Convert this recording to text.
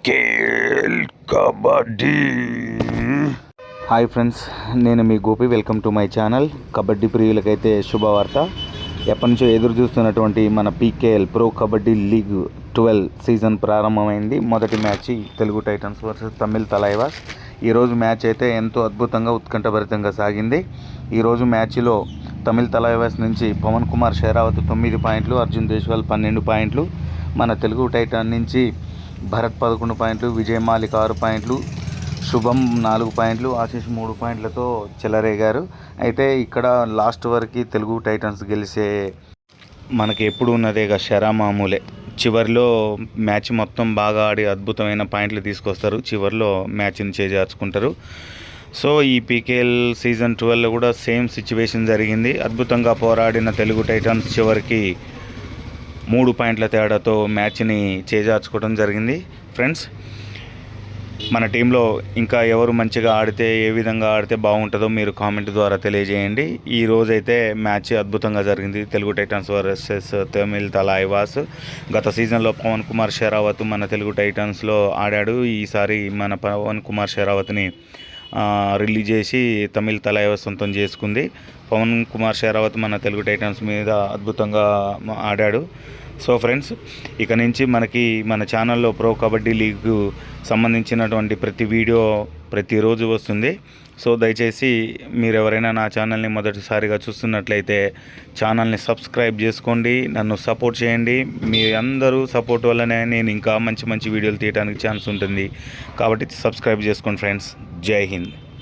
PKL kabaddi. Hi friends, నేను మీ Gopi. Welcome to my channel. Kabaddi ప్రియులకైతే శుభవార్త. ఎప్పటి నుంచో ఎదురు చూస్తున్నటువంటి మన PKL pro kabaddi league 12 season ప్రారంభమైంది. మొదటి match Telugu titans versus Tamil Thalaivas. ఈరోజు మ్యాచ్ అయితే ఎంతో అద్భుతంగా ఉత్కంఠభరితంగా సాగింది. ఈరోజు మ్యాచ్లో తమిళ్ తలైవాస్ నుంచి పవన్ కుమార్ షెరావత్ 9 పాయింట్లు, అర్జున్ దేశ్వాల్ 12 పాయింట్లు, మన తెలుగు టైటన్ నుంచి భరత్ 11 పాయింట్లు, విజయ్ మాలిక్ 6 పాయింట్లు, శుభం 4 పాయింట్లు, ఆశీష్ 3 పాయింట్లతో చెలరేగారు. అయితే ఇక్కడ లాస్ట్ వరకు తెలుగు టైటన్స్ గెలిచే మనకి ఎప్పుడు ఉన్నదేగా షరా మామూలే. చివరిలో మ్యాచ్ మొత్తం బాగా ఆడి అద్భుతమైన పాయింట్లు తీసుకొస్తారు, చివరిలో మ్యాచ్ని చేజార్చుకుంటారు. సో ఈ పీకేఎల్ సీజన్ 12లో కూడా సేమ్ సిచ్యువేషన్ జరిగింది. అద్భుతంగా పోరాడిన తెలుగు టైటన్స్ చివరికి 3 పాయింట్ల తేడాతో మ్యాచ్ని చేజార్చుకోవడం జరిగింది. ఫ్రెండ్స్, మన టీంలో ఇంకా ఎవరు మంచిగా ఆడితే, ఏ విధంగా ఆడితే బాగుంటుందో మీరు కామెంట్ ద్వారా తెలియజేయండి. ఈ రోజైతే మ్యాచ్ అద్భుతంగా జరిగింది. Telugu titans versus Tamil Thalaivas. గత సీజన్లో పవన్ కుమార్ షెరావత్ మన తెలుగు టైటన్స్లో ఆడాడు. ఈసారి మన పవన్ కుమార్ షెరావత్ని రిలీజ్ చేసి తమిళ్ తలైవాస్ సొంతం చేసుకుంది. పవన్ కుమార్ షెరావత్ మన తెలుగు టైటన్స్ మీద అద్భుతంగా ఆడాడు. సో ఫ్రెండ్స్, ఇక నుంచి మనకి మన ఛానల్లో ప్రో కబడ్డీ లీగ్ సంబంధించినటువంటి ప్రతి వీడియో ప్రతిరోజు వస్తుంది. సో దయచేసి మీరు ఎవరైనా నా ఛానల్ని మొదటిసారిగా చూస్తున్నట్లయితే ఛానల్ని సబ్స్క్రైబ్ చేసుకోండి, నన్ను సపోర్ట్ చేయండి. మీ అందరూ సపోర్ట్ వల్లనే నేను ఇంకా మంచి మంచి వీడియోలు తీయడానికి ఛాన్స్ ఉంటుంది. కాబట్టి సబ్స్క్రైబ్ చేసుకోండి ఫ్రెండ్స్. జై హింద్.